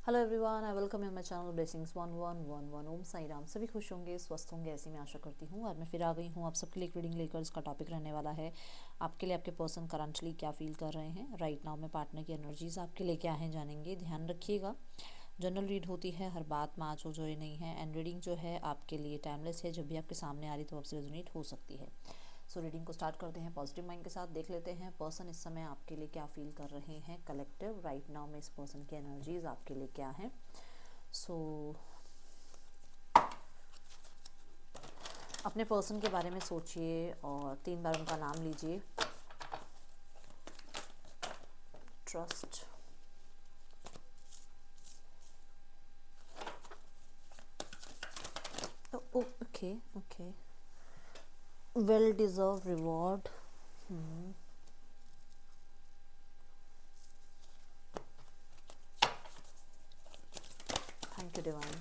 Hello everyone, I welcome you my channel blessings 1111। ओम साई राम। सभी खुश होंगे, स्वस्थ होंगे, ऐसी मैं आशा करती हूँ। और मैं फिर आ गई हूँ आप सबके लिए एक रीडिंग लेकर। इसका टॉपिक रहने वाला है आपके लिए आपके पर्सन करंटली क्या फील कर रहे हैं राइट नाउ में। पार्टनर की एनर्जीज आपके लिए क्या है जानेंगे। ध्यान रखिएगा, जनरल रीड होती है, हर बात मैच हो जो ये नहीं है। एंड रीडिंग जो है आपके लिए टाइमलेस है, जब भी आपके सामने आ रही तो आपसे रेजोनेट हो सकती है। सो रीडिंग को स्टार्ट करते हैं पॉजिटिव माइंड के साथ। देख लेते हैं पर्सन इस समय आपके लिए क्या फील कर रहे हैं कलेक्टिव राइट नाउ में। इस पर्सन की एनर्जीज आपके लिए क्या है। सो अपने पर्सन के बारे में सोचिए और 3 बार उनका नाम लीजिए। Trust, okay okay, well deserve reward, thank you divine.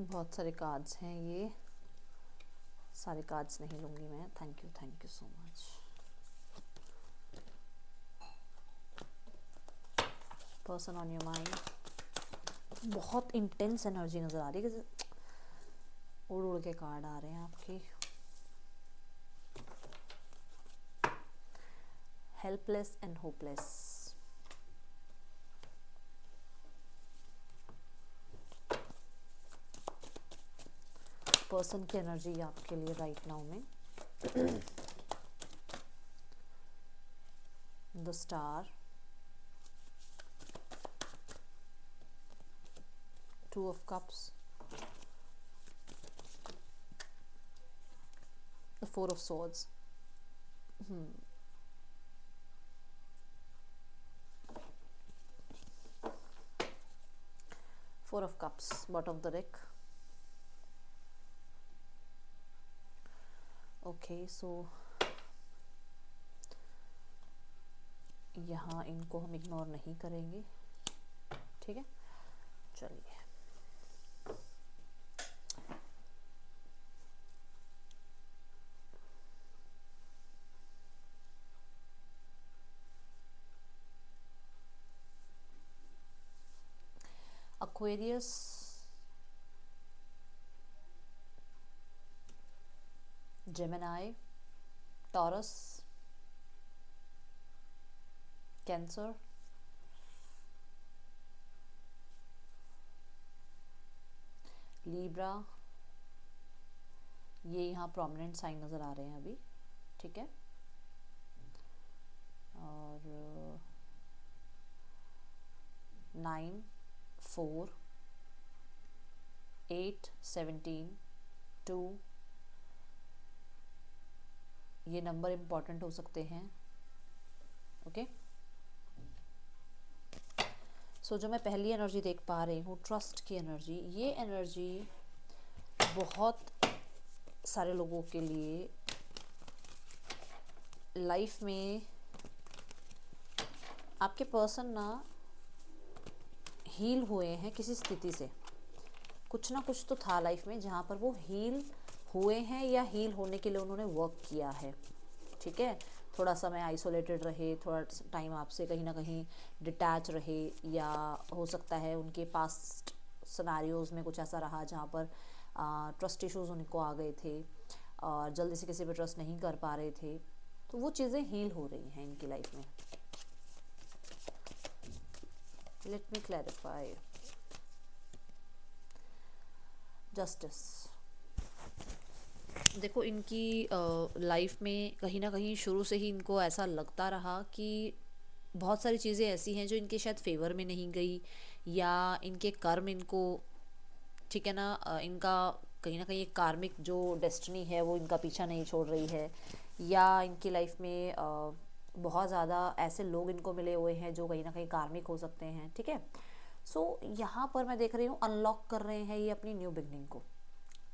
बहुत सारे कार्ड्स हैं, ये सारे कार्ड्स नहीं लूँगी मैं। Thank you so much. Person on your mind, बहुत इंटेंस एनर्जी नज़र आ रही है, जैसे उड़ उड़ के कार्ड आ रहे हैं आपके। हेल्पलेस एंड होपलेस, पर्सन की एनर्जी आपके लिए राइट नाउ में। The star, 2 of cups, the 4 of swords, hmm. 4 of cups, bottom of the deck. Okay so यहाँ इनको हम इग्नोर नहीं करेंगे, ठीक है। चलिए, Aquarius, Gemini, Taurus, Cancer, Libra, ये यहाँ प्रोमिनेंट साइन नज़र आ रहे हैं अभी, ठीक है। और 9, 4, 8, 17, 2, ये नंबर इम्पॉर्टेंट हो सकते हैं, ओके। सो जो मैं पहली एनर्जी देख पा रही हूँ, ट्रस्ट की एनर्जी, ये एनर्जी बहुत सारे लोगों के लिए लाइफ में आपके पर्सन ना हील हुए हैं किसी स्थिति से। कुछ ना कुछ तो था लाइफ में जहाँ पर वो हील हुए हैं या हील होने के लिए उन्होंने वर्क किया है, ठीक है। थोड़ा समय आइसोलेटेड रहे, थोड़ा टाइम आपसे कहीं ना कहीं डिटैच रहे, या हो सकता है उनके पास्ट सिनेरियोज में कुछ ऐसा रहा जहाँ पर ट्रस्ट इश्यूज उनको आ गए थे और जल्दी से किसी पे ट्रस्ट नहीं कर पा रहे थे। तो वो चीज़ें हील हो रही हैं इनकी लाइफ में। Let me clarify. जस्टिस, देखो इनकी लाइफ में कहीं ना कहीं शुरू से ही इनको ऐसा लगता रहा कि बहुत सारी चीज़ें ऐसी हैं जो इनके शायद फेवर में नहीं गई, या इनके कर्म इनको, ठीक है ना, इनका कहीं ना कहीं एक कार्मिक जो डेस्टिनी है वो इनका पीछा नहीं छोड़ रही है, या इनकी लाइफ में बहुत ज़्यादा ऐसे लोग इनको मिले हुए हैं जो कहीं ना कहीं कार्मिक हो सकते हैं, ठीक है। सो यहाँ पर मैं देख रही हूँ अनलॉक कर रहे हैं ये अपनी न्यू बिगनिंग को,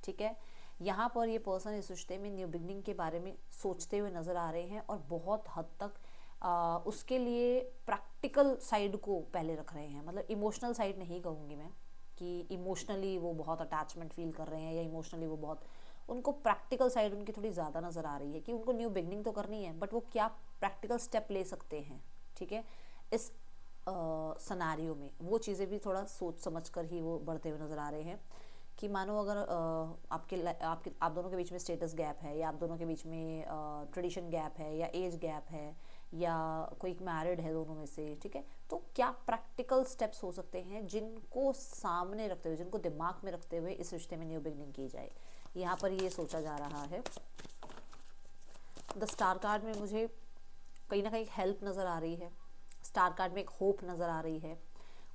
ठीक है। यहाँ पर ये पर्सन इस रिश्ते में न्यू बिगनिंग के बारे में सोचते हुए नज़र आ रहे हैं और बहुत हद तक उसके लिए प्रैक्टिकल साइड को पहले रख रहे हैं। मतलब इमोशनल साइड नहीं कहूँगी मैं कि इमोशनली वो बहुत अटैचमेंट फील कर रहे हैं या इमोशनली वो बहुत उनको प्रैक्टिकल साइड उनकी थोड़ी ज़्यादा नज़र आ रही है कि उनको न्यू बिगनिंग तो करनी है, बट वो क्या प्रैक्टिकल स्टेप ले सकते हैं, ठीक है, इस सनारियो में वो चीज़ें भी थोड़ा सोच समझ कर ही वो बढ़ते हुए नज़र आ रहे हैं। कि मानो अगर आप दोनों के बीच में स्टेटस गैप है, या आप दोनों के बीच में ट्रेडिशन गैप है, या एज गैप है, या कोई मैरिड है दोनों में से, ठीक है, तो क्या प्रैक्टिकल स्टेप्स हो सकते हैं जिनको सामने रखते हुए, जिनको दिमाग में रखते हुए इस रिश्ते में न्यू बिगनिंग की जाए, यहाँ पर ये सोचा जा रहा है। द स्टार कार्ड में मुझे कहीं ना कहीं हेल्प नज़र आ रही है, स्टार कार्ड में एक होप नज़र आ रही है,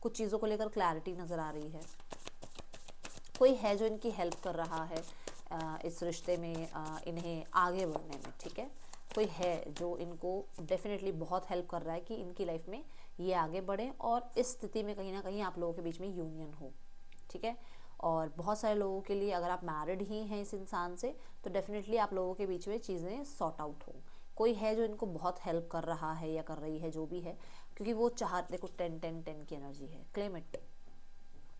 कुछ चीज़ों को लेकर क्लैरिटी नज़र आ रही है, कोई है जो इनकी हेल्प कर रहा है इस रिश्ते में इन्हें आगे बढ़ने में, ठीक है, कोई है जो इनको डेफिनेटली बहुत हेल्प कर रहा है कि इनकी लाइफ में ये आगे बढ़े, और इस स्थिति में कहीं ना कहीं आप लोगों के बीच में यूनियन हो, ठीक है। और बहुत सारे लोगों के लिए अगर आप मैरिड ही हैं इस इंसान से, तो डेफिनेटली आप लोगों के बीच में चीज़ें सॉर्ट आउट हो, कोई है जो इनको बहुत हेल्प कर रहा है या कर रही है, जो भी है, क्योंकि वो देखो 10 की एनर्जी है, claim it.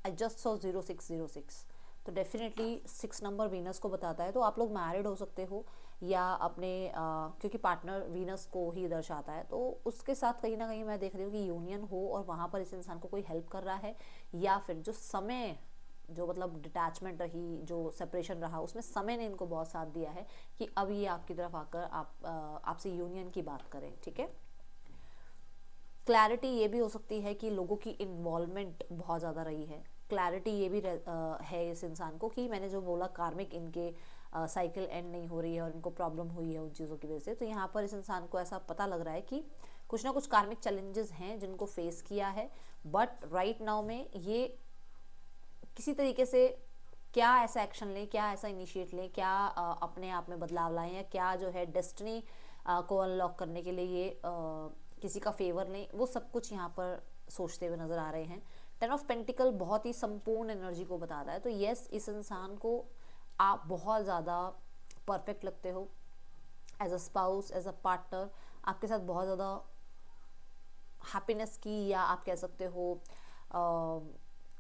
I just saw 0606, तो डेफिनेटली 6 नंबर वीनस को बताता है, तो आप लोग मैरिड हो सकते हो, या अपने क्योंकि पार्टनर वीनस को ही दर्शाता है, तो उसके साथ कहीं ना कहीं मैं देख रही हूँ कि यूनियन हो, और वहाँ पर इस इंसान को कोई हेल्प कर रहा है, या फिर जो समय, जो मतलब डिटैचमेंट रही, जो सेपरेशन रहा, उसमें समय ने इनको बहुत साथ दिया है कि अब ये आपकी तरफ आकर आपसे यूनियन की बात करें, ठीक है। क्लैरिटी ये भी हो सकती है कि लोगों की इन्वॉल्वमेंट बहुत ज़्यादा रही है, क्लैरिटी ये भी है इस इंसान को कि मैंने जो बोला कार्मिक इनके साइकिल एंड नहीं हो रही है और इनको प्रॉब्लम हुई है उन चीज़ों की वजह से, तो यहाँ पर इस इंसान को ऐसा पता लग रहा है कि कुछ ना कुछ कार्मिक चैलेंजेस हैं जिनको फेस किया है, बट राइट नाउ में ये किसी तरीके से क्या ऐसा एक्शन लें, क्या ऐसा इनिशिएट लें, क्या अपने आप में बदलाव लाएं, या क्या जो है डेस्टिनी को अनलॉक करने के लिए ये किसी का फेवर लें, वो सब कुछ यहाँ पर सोचते हुए नज़र आ रहे हैं। 10 ऑफ पेंटिकल बहुत ही संपूर्ण एनर्जी को बताता है, तो यस, इस इंसान को आप बहुत ज़्यादा परफेक्ट लगते हो as a spouse, as a partner, आपके साथ बहुत ज़्यादा हैप्पीनेस की, या आप कह सकते हो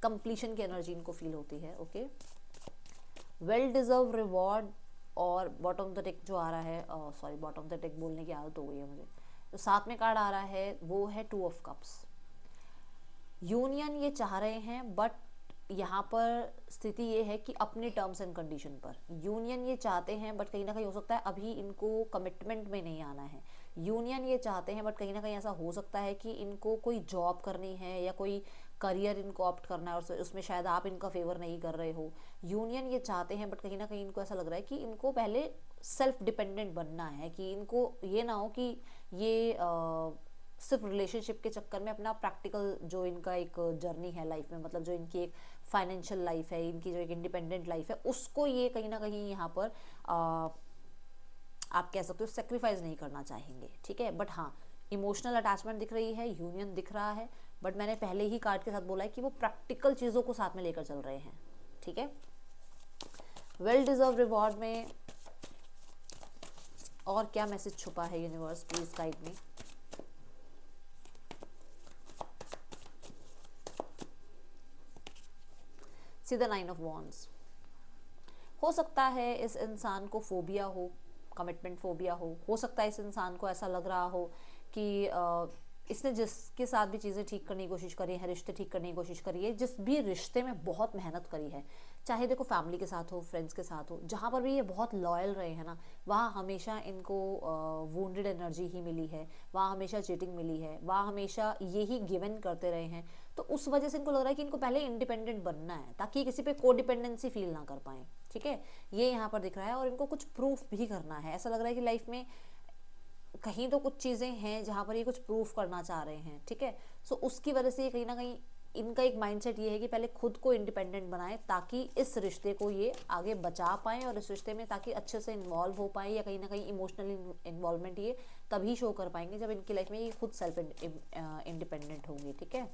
कंप्लीशन की एनर्जी इनको फील होती है, ओके। वेल डिजर्व रिवॉर्ड, और बॉटम ऑफ द टेक जो आ रहा है, sorry bottom of the deck बोलने की आदत हो गई है मुझे, जो साथ में कार्ड आ रहा है वो है 2 ऑफ कप्स। यूनियन ये चाह रहे हैं, बट यहाँ पर स्थिति ये है कि अपने टर्म्स एंड कंडीशन पर यूनियन ये चाहते हैं, बट कहीं ना कहीं हो सकता है अभी इनको कमिटमेंट में नहीं आना है। यूनियन ये चाहते हैं, बट कहीं ना कहीं ऐसा हो सकता है कि इनको कोई जॉब करनी है, या कोई करियर इनको ऑप्ट करना है, और उसमें शायद आप इनका फेवर नहीं कर रहे हो। यूनियन ये चाहते हैं, बट कहीं ना कहीं इनको ऐसा लग रहा है कि इनको पहले सेल्फ डिपेंडेंट बनना है, कि इनको ये ना हो कि ये सिर्फ रिलेशनशिप के चक्कर में अपना प्रैक्टिकल जो इनका एक जर्नी है लाइफ में, मतलब जो इनकी एक फाइनेंशियल लाइफ है, इनकी जो एक इंडिपेंडेंट लाइफ है, उसको ये कहीं ना कहीं यहाँ पर आप कह सकते हो सेक्रीफाइस नहीं करना चाहेंगे, ठीक है। बट हाँ, इमोशनल अटैचमेंट दिख रही है, यूनियन दिख रहा है, बट मैंने पहले ही कार्ड के साथ बोला है कि वो प्रैक्टिकल चीज़ों को साथ में लेकर चल रहे हैं, ठीक है। वेल डिजर्व रिवॉर्ड में और क्या मैसेज छुपा है, universe please guide me. See the 9 of wands. हो सकता है इस इंसान को फोबिया हो, कमिटमेंट फोबिया हो सकता है इस इंसान को ऐसा लग रहा हो कि इसने जिसके साथ भी चीज़ें ठीक करने की कोशिश करी है, रिश्ते ठीक करने की कोशिश करी है, जिस भी रिश्ते में बहुत मेहनत करी है, चाहे देखो फैमिली के साथ हो, फ्रेंड्स के साथ हो, जहाँ पर भी ये बहुत लॉयल रहे हैं ना, वहाँ हमेशा इनको वुंडेड एनर्जी ही मिली है, वहाँ हमेशा चीटिंग मिली है, वहाँ हमेशा यही गिवन करते रहे हैं। तो उस वजह से इनको लग रहा है कि इनको पहले इंडिपेंडेंट बनना है, ताकि किसी पे कोडिपेंडेंसी फील ना कर पाए, ठीक है। ये यहाँ पर दिख रहा है, और इनको कुछ प्रूफ भी करना है, ऐसा लग रहा है कि लाइफ में कहीं तो कुछ चीज़ें हैं जहाँ पर ये कुछ प्रूफ करना चाह रहे हैं, ठीक है। सो उसकी वजह से ये कहीं ना कहीं इनका एक माइंडसेट ये है कि पहले खुद को इंडिपेंडेंट बनाएं, ताकि इस रिश्ते को ये आगे बचा पाएँ, और इस रिश्ते में ताकि अच्छे से इन्वॉल्व हो पाएँ, या कहीं ना कहीं इमोशनली इन्वॉल्वमेंट ये तभी शो कर पाएंगे जब इनकी लाइफ में ये खुद सेल्फ इंडिपेंडेंट होंगी, ठीक है।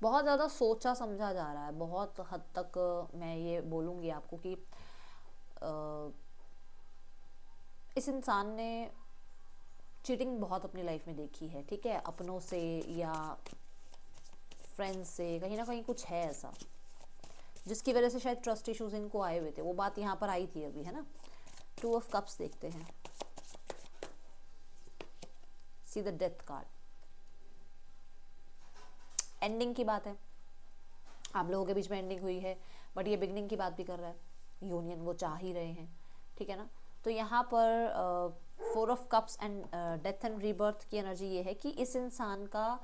बहुत ज़्यादा सोचा समझा जा रहा है, बहुत हद तक मैं ये बोलूँगी आपको कि इस इंसान ने चीटिंग बहुत अपनी लाइफ में देखी है, ठीक है, अपनों से या फ्रेंड्स से, कहीं ना कहीं कुछ है ऐसा जिसकी वजह से शायद ट्रस्ट इश्यूज इनको आए हुए थे। वो बात यहाँ पर आई थी अभी, है ना। 2 ऑफ कप्स देखते हैं, see the death card. Ending की बात है, आप लोगों के बीच में एंडिंग हुई है, बट ये बिगनिंग की बात भी कर रहा है, यूनियन वो चाह ही रहे हैं, ठीक है ना। तो यहाँ पर 4 of cups and death and rebirth की एनर्जी ये है कि इस इंसान का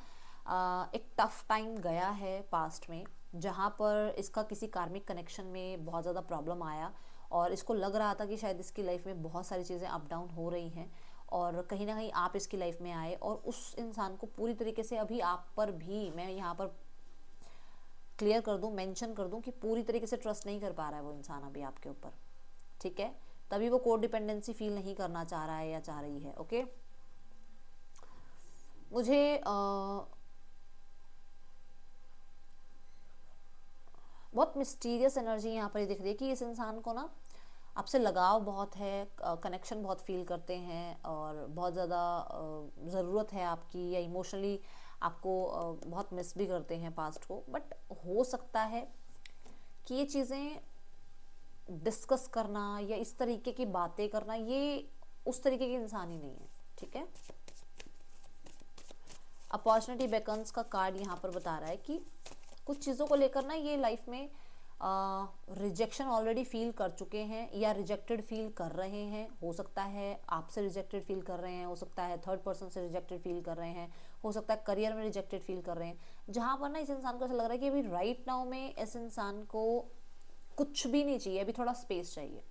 एक टफ टाइम गया है पास्ट में, जहाँ पर इसका किसी कार्मिक कनेक्शन में बहुत ज़्यादा प्रॉब्लम आया और इसको लग रहा था कि शायद इसकी लाइफ में बहुत सारी चीज़ें अप डाउन हो रही हैं, और कहीं ना कहीं आप इसकी लाइफ में आए और उस इंसान को पूरी तरीके से, अभी आप पर भी मैं यहाँ पर क्लियर कर दूं, मेंशन कर दूं कि पूरी तरीके से ट्रस्ट नहीं कर पा रहा है वो इंसान अभी आपके ऊपर, ठीक है। तभी वो कोड डिपेंडेंसी फील नहीं करना चाह रहा है या चाह रही है, ओके। मुझे बहुत मिस्टीरियस एनर्जी यहाँ पर दिख रही है कि इस इंसान को ना आपसे लगाव बहुत है, कनेक्शन बहुत फील करते हैं और बहुत ज़्यादा ज़रूरत है आपकी, या इमोशनली आपको बहुत मिस भी करते हैं पास्ट को। बट हो सकता है कि ये चीज़ें डिस्कस करना या इस तरीके की बातें करना, ये उस तरीके के इंसान ही नहीं है, ठीक है। अपॉर्चुनिटी बेकन्स का कार्ड यहाँ पर बता रहा है कि कुछ चीज़ों को लेकर ना ये लाइफ में रिजेक्शन ऑलरेडी फील कर चुके हैं या रिजेक्टेड फील कर रहे हैं। हो सकता है आपसे रिजेक्टेड फील कर रहे हैं, हो सकता है थर्ड पर्सन से रिजेक्टेड फील कर रहे हैं, हो सकता है करियर में रिजेक्टेड फील कर रहे हैं, जहाँ पर ना इस इंसान को ऐसा लग रहा है कि अभी राइट नाउ में इस इंसान को कुछ भी नहीं चाहिए, अभी थोड़ा स्पेस चाहिए।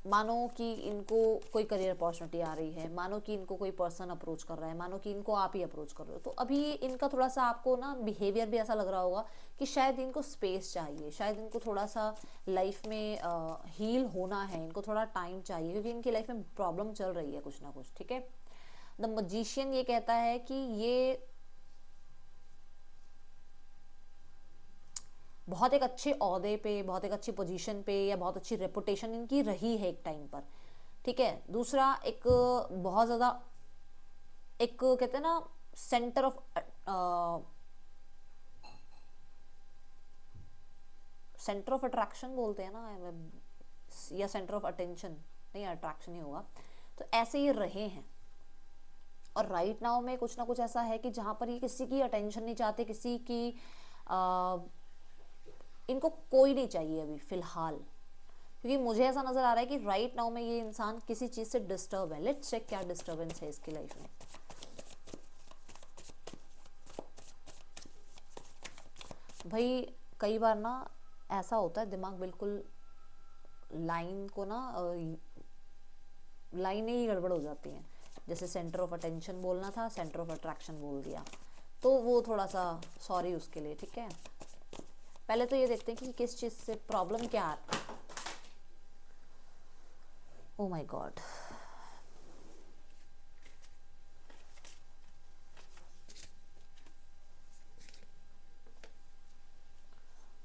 मानो कि इनको कोई करियर अपॉर्चुनिटी आ रही है, मानो कि इनको कोई पर्सन अप्रोच कर रहा है, मानो कि इनको आप ही अप्रोच कर रहे हो, तो अभी इनका थोड़ा सा आपको ना बिहेवियर भी ऐसा लग रहा होगा कि शायद इनको स्पेस चाहिए, शायद इनको थोड़ा सा लाइफ में हील होना है, इनको थोड़ा टाइम चाहिए, क्योंकि इनकी लाइफ में प्रॉब्लम चल रही है कुछ ना कुछ, ठीक है। द मैजिशियन ये कहता है कि ये बहुत एक अच्छे ओहदे पे, बहुत एक अच्छी पोजीशन पे, या बहुत अच्छी रेपुटेशन इनकी रही है एक टाइम पर, ठीक है। दूसरा, एक बहुत ज़्यादा एक कहते हैं ना सेंटर ऑफ अट्रैक्शन बोलते हैं ना, या सेंटर ऑफ अटेंशन, नहीं अट्रैक्शन ही होगा, तो ऐसे ये रहे हैं। और राइट नाउ में कुछ ना कुछ ऐसा है कि जहाँ पर ये किसी की अटेंशन नहीं चाहते, किसी की इनको कोई नहीं चाहिए अभी फिलहाल, क्योंकि मुझे ऐसा नजर आ रहा है कि राइट नाउ में ये इंसान किसी चीज से डिस्टर्ब है। लेट्स चेक क्या डिस्टर्बेंस है इसकी लाइफ में। भाई कई बार ना ऐसा होता है, दिमाग बिल्कुल लाइन को ना लाइनें ही गड़बड़ हो जाती हैं, जैसे सेंटर ऑफ अटेंशन बोलना था, सेंटर ऑफ अट्रैक्शन बोल दिया, तो वो थोड़ा सा सॉरी उसके लिए, ठीक है। पहले तो ये देखते हैं कि किस चीज से प्रॉब्लम क्या आ रहा है। ओ माय गॉड,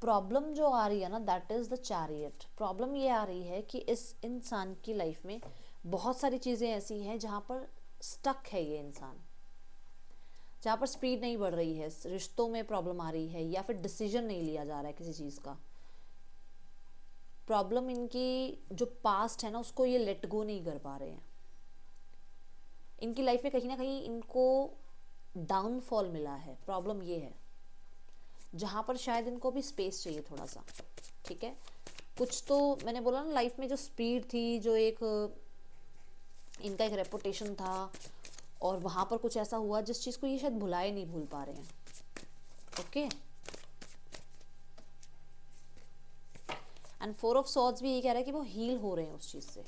प्रॉब्लम जो आ रही है ना, that is the chariot. Problem ये आ रही है कि इस इंसान की लाइफ में बहुत सारी चीजें ऐसी हैं जहां पर स्टक है ये इंसान, जहाँ पर स्पीड नहीं बढ़ रही है, रिश्तों में प्रॉब्लम आ रही है, या फिर डिसीजन नहीं लिया जा रहा है किसी चीज़ का। प्रॉब्लम इनकी जो पास्ट है ना, उसको ये लेट गो नहीं कर पा रहे हैं। इनकी लाइफ में कहीं ना कहीं इनको डाउनफॉल मिला है, प्रॉब्लम ये है, जहाँ पर शायद इनको भी स्पेस चाहिए थोड़ा सा, ठीक है। कुछ तो मैंने बोला ना, लाइफ में जो स्पीड थी, जो एक इनका एक रेपुटेशन था, और वहां पर कुछ ऐसा हुआ जिस चीज को ये शायद भुलाए नहीं भूल पा रहे हैं, ओके। एंड 4 ऑफ सॉर्ड्स भी ये कह रहा है कि वो हील हो रहे हैं, उस चीज से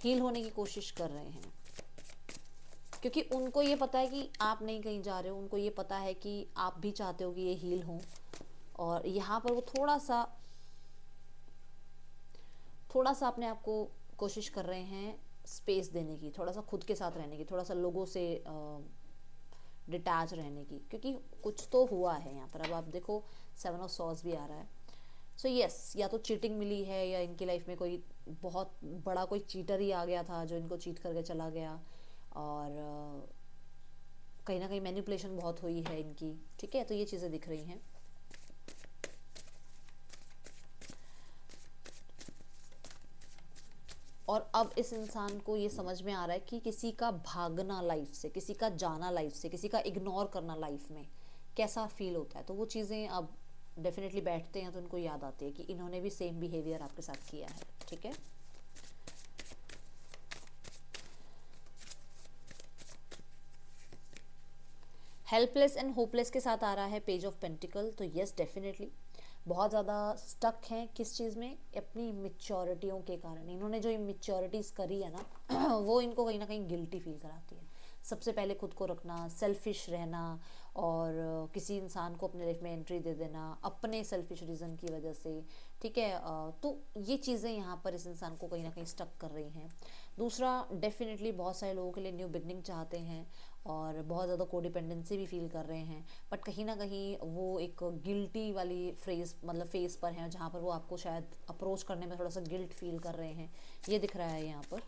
हील होने की कोशिश कर रहे हैं, क्योंकि उनको ये पता है कि आप नहीं कहीं जा रहे हो, उनको ये पता है कि आप भी चाहते हो कि ये हील हो, और यहाँ पर वो थोड़ा सा अपने आप को कोशिश कर रहे हैं स्पेस देने की, थोड़ा सा खुद के साथ रहने की, थोड़ा सा लोगों से डिटैच रहने की, क्योंकि कुछ तो हुआ है यहाँ पर। अब आप देखो 7 ऑफ सॉर्ड्स भी आ रहा है, सो यस, या तो चीटिंग मिली है, या इनकी लाइफ में कोई बहुत बड़ा कोई चीटर ही आ गया था जो इनको चीट करके चला गया, और कहीं ना कहीं मैनिपुलेशन बहुत हुई है इनकी, ठीक है, तो ये चीज़ें दिख रही हैं। और अब इस इंसान को ये समझ में आ रहा है कि किसी का भागना लाइफ से, किसी का जाना लाइफ से, किसी का इग्नोर करना लाइफ में कैसा फील होता है। तो वो चीज़ें अब डेफिनेटली बैठते हैं तो उनको याद आती है कि इन्होंने भी सेम बिहेवियर आपके साथ किया है, ठीक है। हेल्पलेस एंड होपलेस के साथ आ रहा है पेज ऑफ पेंटिकल। तो यस डेफिनेटली बहुत ज़्यादा स्टक हैं किस चीज़ में, अपनी इमेच्योरिटियों के कारण। इन्होंने जो इमेच्योरिटीज़ करी है ना वो इनको कहीं ना कहीं गिल्टी फील कराती है। सबसे पहले खुद को रखना, सेल्फिश रहना, और किसी इंसान को अपने लाइफ में एंट्री दे देना अपने सेल्फिश रीज़न की वजह से, ठीक है। तो ये चीज़ें यहाँ पर इस इंसान को कहीं ना कहीं स्टक कर रही हैं। दूसरा, डेफिनेटली बहुत सारे लोगों के लिए न्यू बिगनिंग चाहते हैं और बहुत ज़्यादा कोडिपेंडेंसी भी फील कर रहे हैं, बट कहीं ना कहीं वो एक गिल्टी वाली फ्रेज मतलब फेस पर हैं जहाँ पर वो आपको शायद अप्रोच करने में थोड़ा सा गिल्ट फील कर रहे हैं, ये दिख रहा है यहाँ पर।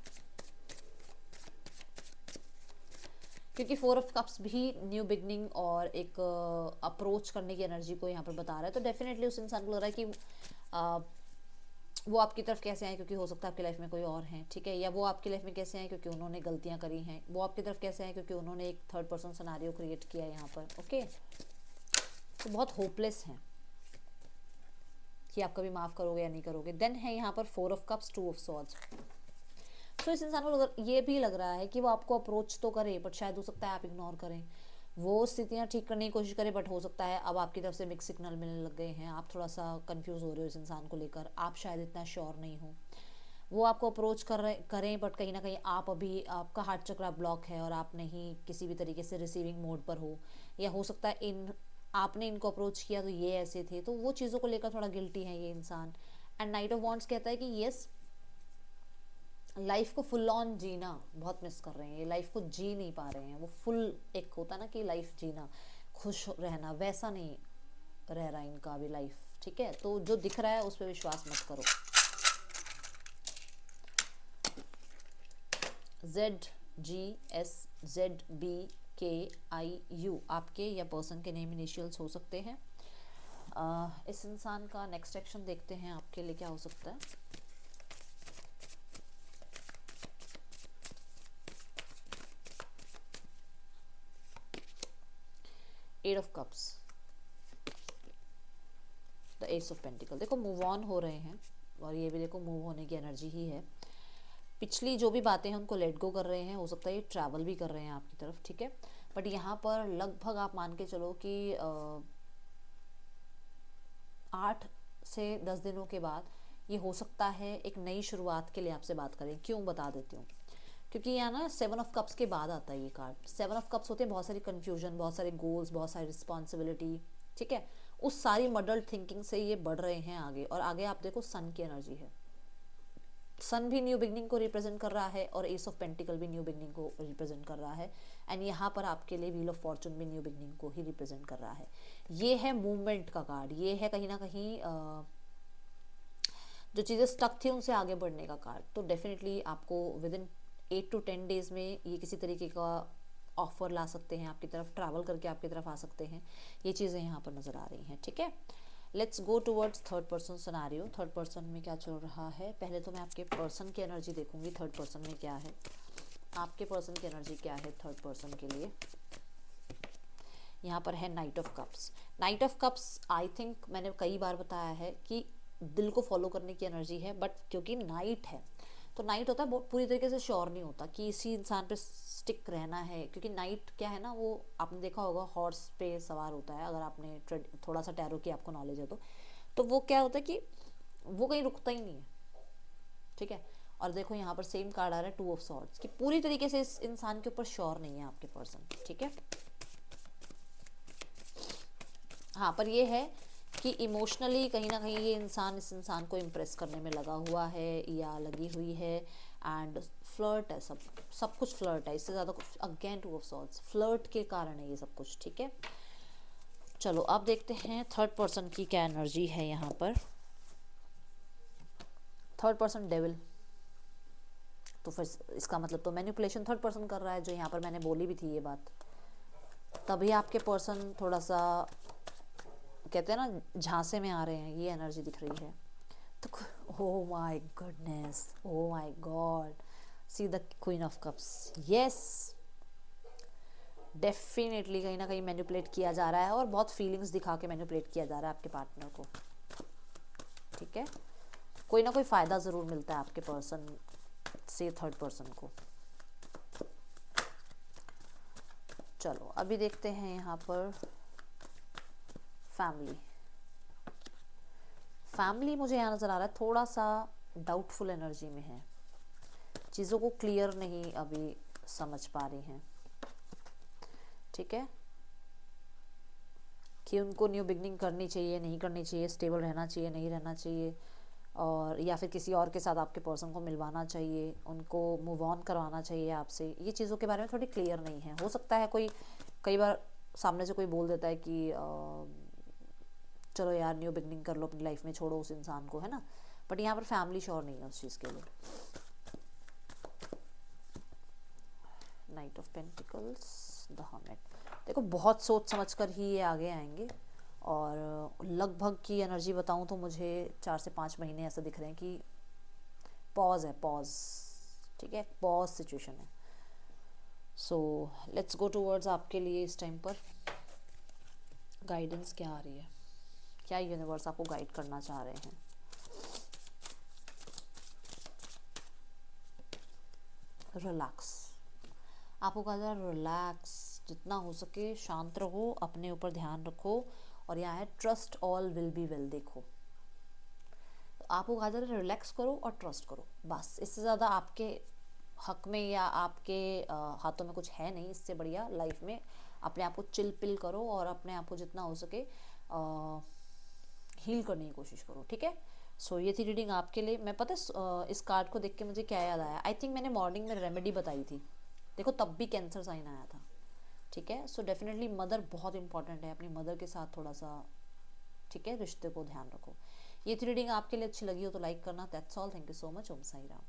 क्योंकि 4 ऑफ कप्स भी न्यू बिगनिंग और एक अप्रोच करने की एनर्जी को यहाँ पर बता रहा है। तो डेफिनेटली उस इंसान को लग रहा है कि वो आपकी तरफ कैसे आए क्योंकि हो सकता है आपकी लाइफ में कोई और हैं, ठीक है, या वो आपकी लाइफ में कैसे आए क्योंकि उन्होंने गलतियां करी हैं, वो आपकी तरफ कैसे आए क्योंकि उन्होंने एक थर्ड पर्सन सिनेरियो क्रिएट किया है यहाँ पर, ओके। तो बहुत होपलेस हैं कि आप कभी माफ़ करोगे या नहीं करोगे। देन है यहाँ पर 4 ऑफ कप्स 2 ऑफ सॉर्ड्स। तो इस इंसान को ये भी लग रहा है कि वो आपको अप्रोच तो करे बट शायद हो सकता है आप इग्नोर करें, वो स्थितियाँ ठीक करने की कोशिश करें, बट हो सकता है अब आपकी तरफ से मिक्स सिग्नल मिलने लग गए हैं, आप थोड़ा सा कंफ्यूज हो रहे हो इस इंसान को लेकर, आप शायद इतना श्योर नहीं हो। वो आपको अप्रोच करें बट कहीं ना कहीं आप अभी आपका हार्ट चक्रा ब्लॉक है और आप नहीं किसी भी तरीके से रिसीविंग मोड पर हो, या हो सकता है आपने इनको अप्रोच किया तो ये ऐसे थे, तो वो चीज़ों को लेकर थोड़ा गिल्टी है ये इंसान। एंड नाइट ऑफ वॉन्ड्स कहता है कि यस, लाइफ को फुल ऑन जीना बहुत मिस कर रहे हैं, ये लाइफ को जी नहीं पा रहे हैं, वो फुल एक होता ना कि लाइफ जीना, खुश रहना, वैसा नहीं रह रहा इनका अभी लाइफ, ठीक है। तो जो दिख रहा है उस पर विश्वास मत करो। ZGSZBKIU आपके या पर्सन के नेम इनिशियल्स हो सकते हैं। इस इंसान का नेक्स्ट एक्शन देखते हैं आपके लिए क्या हो सकता है। Eight of cups, the ace of pentacle. देखो मूव ऑन हो रहे हैं और ये भी देखो मूव होने की एनर्जी ही है। पिछली जो भी बातें हैं उनको लेट गो कर रहे हैं, हो सकता है ये ट्रैवल भी कर रहे हैं आपकी तरफ, ठीक है। बट यहाँ पर लगभग आप मान के चलो कि 8 से 10 दिनों के बाद ये हो सकता है एक नई शुरुआत के लिए आपसे बात करें। क्यों, बता देती हूँ। क्योंकि यहाँ ना 7 ऑफ कप्स के बाद आता है ये कार्ड। 7 ऑफ कप्स होते हैं बहुत सारी कन्फ्यूजन, बहुत सारे गोल्स, बहुत सारी रिस्पॉन्सिबिलिटी, ठीक है। उस सारी मडल्ड थिंकिंग से ये बढ़ रहे हैं आगे, और आगे आप देखो सन की एनर्जी है। सन भी न्यू बिगनिंग को रिप्रेजेंट कर रहा है और एस ऑफ पेंटिकल भी न्यू बिगनिंग को रिप्रेजेंट कर रहा है। एंड यहाँ पर आपके लिए व्हील ऑफ फॉर्चून भी न्यू बिगनिंग को ही रिप्रेजेंट कर रहा है। ये है मूवमेंट का कार्ड, ये है कहीं ना कहीं जो चीज़ें स्टक थी उनसे आगे बढ़ने का कार्ड। तो डेफिनेटली आपको विद इन 8 to 10 days में ये किसी तरीके का ऑफर ला सकते हैं आपकी तरफ, ट्रैवल करके आपकी तरफ आ सकते हैं, ये चीज़ें यहाँ पर नज़र आ रही हैं, ठीक है। Let's go towards third person scenario. Third person में क्या चल रहा है, पहले तो मैं आपके पर्सन की एनर्जी देखूंगी, थर्ड पर्सन में क्या है, आपके पर्सन की एनर्जी क्या है थर्ड पर्सन के लिए। यहाँ पर है night of cups. Night of cups I think मैंने कई बार बताया है कि दिल को फॉलो करने की एनर्जी है, बट क्योंकि नाइट है तो नाइट होता है पूरी तरीके से श्योर नहीं होता कि इसी इंसान पे स्टिक रहना है, क्योंकि नाइट क्या है ना, वो आपने देखा होगा हॉर्स पे सवार होता है, अगर आपने थोड़ा सा टैरो की आपको नॉलेज है तो वो क्या होता है कि वो कहीं रुकता ही नहीं है, ठीक है। और देखो यहाँ पर सेम कार्ड आ रहा है 2 ऑफ सॉर्ड्स कि पूरी तरीके से इस इंसान के ऊपर श्योर नहीं है आपके पर्सन, ठीक है। हाँ, पर ये है कि इमोशनली कहीं ना कहीं ये इंसान इस इंसान को इम्प्रेस करने में लगा हुआ है या लगी हुई है। एंड फ्लर्ट है, सब कुछ फ्लर्ट है, इससे ज़्यादा कुछ। अगेन 2 ऑफ सॉर्ड्स, फ्लर्ट के कारण है ये सब कुछ, ठीक है। चलो अब देखते हैं थर्ड पर्सन की क्या एनर्जी है यहाँ पर। थर्ड पर्सन डेविल, तो फिर इसका मतलब तो मैनिपुलेशन थर्ड पर्सन कर रहा है, जो यहाँ पर मैंने बोली भी थी ये बात। तभी आपके पर्सन थोड़ा सा, कहते हैं ना, झांसे में आ रहे हैं, ये एनर्जी दिख रही है। तो oh my goodness, oh my God, see the queen of cups. Yes, definitely कहीं ना कहीं मैनिपुलेट किया जा रहा है, और बहुत फीलिंग्स दिखा के मैनिपुलेट किया जा रहा है आपके पार्टनर को। ठीक है, कोई ना कोई फ़ायदा ज़रूर मिलता है आपके पर्सन से थर्ड पर्सन को। चलो अभी देखते हैं यहाँ पर फैमिली। फैमिली मुझे यहाँ नज़र आ रहा है थोड़ा सा डाउटफुल एनर्जी में है, चीज़ों को क्लियर नहीं अभी समझ पा रही हैं। ठीक है, कि उनको न्यू बिगनिंग करनी चाहिए, नहीं करनी चाहिए, स्टेबल रहना चाहिए, नहीं रहना चाहिए, और या फिर किसी और के साथ आपके पर्सन को मिलवाना चाहिए, उनको मूव ऑन करवाना चाहिए आपसे, ये चीज़ों के बारे में थोड़ी क्लियर नहीं है। हो सकता है कोई, कई बार सामने से कोई बोल देता है कि चलो यार न्यू बिगनिंग कर लो अपनी लाइफ में, छोड़ो उस इंसान को, है ना, बट यहाँ पर फैमिली श्योर नहीं है उस चीज़ के लिए। Night of pentacles, the hermit. देखो बहुत सोच समझ कर ही ये आगे आएंगे, और लगभग की एनर्जी बताऊं तो मुझे 4 से 5 महीने ऐसा दिख रहे हैं कि पॉज है, पॉज। ठीक है, पॉज सिचुएशन है। सो लेट्स गो टूवर्ड्स आपके लिए इस टाइम पर गाइडेंस क्या आ रही है, क्या यूनिवर्स आपको गाइड करना चाह रहे हैं। रिलैक्स, आपको कहा जा रहा है रिलैक्स, जितना हो सके शांत रहो, अपने ऊपर ध्यान रखो, और यहाँ है trust all will be well. देखो तो आपको कहा जा रहा है रिलैक्स करो और ट्रस्ट करो, बस इससे ज़्यादा आपके हक में या आपके हाथों में कुछ है नहीं। इससे बढ़िया लाइफ में अपने आप को चिल पिल करो, और अपने आप को जितना हो सके हील करने की कोशिश करो। ठीक है, सो ये थी रीडिंग आपके लिए। मैं पता है इस कार्ड को देख के मुझे क्या याद आया, आई थिंक मैंने मॉर्निंग में रेमेडी बताई थी, देखो तब भी कैंसर साइन आया था। ठीक है, सो डेफिनेटली मदर बहुत इंपॉर्टेंट है, अपनी मदर के साथ थोड़ा सा, ठीक है, रिश्ते को ध्यान रखो। ये थी रीडिंग आपके लिए, अच्छी लगी हो तो लाइक करना। That's all, thank you so much. Om Sai Ram.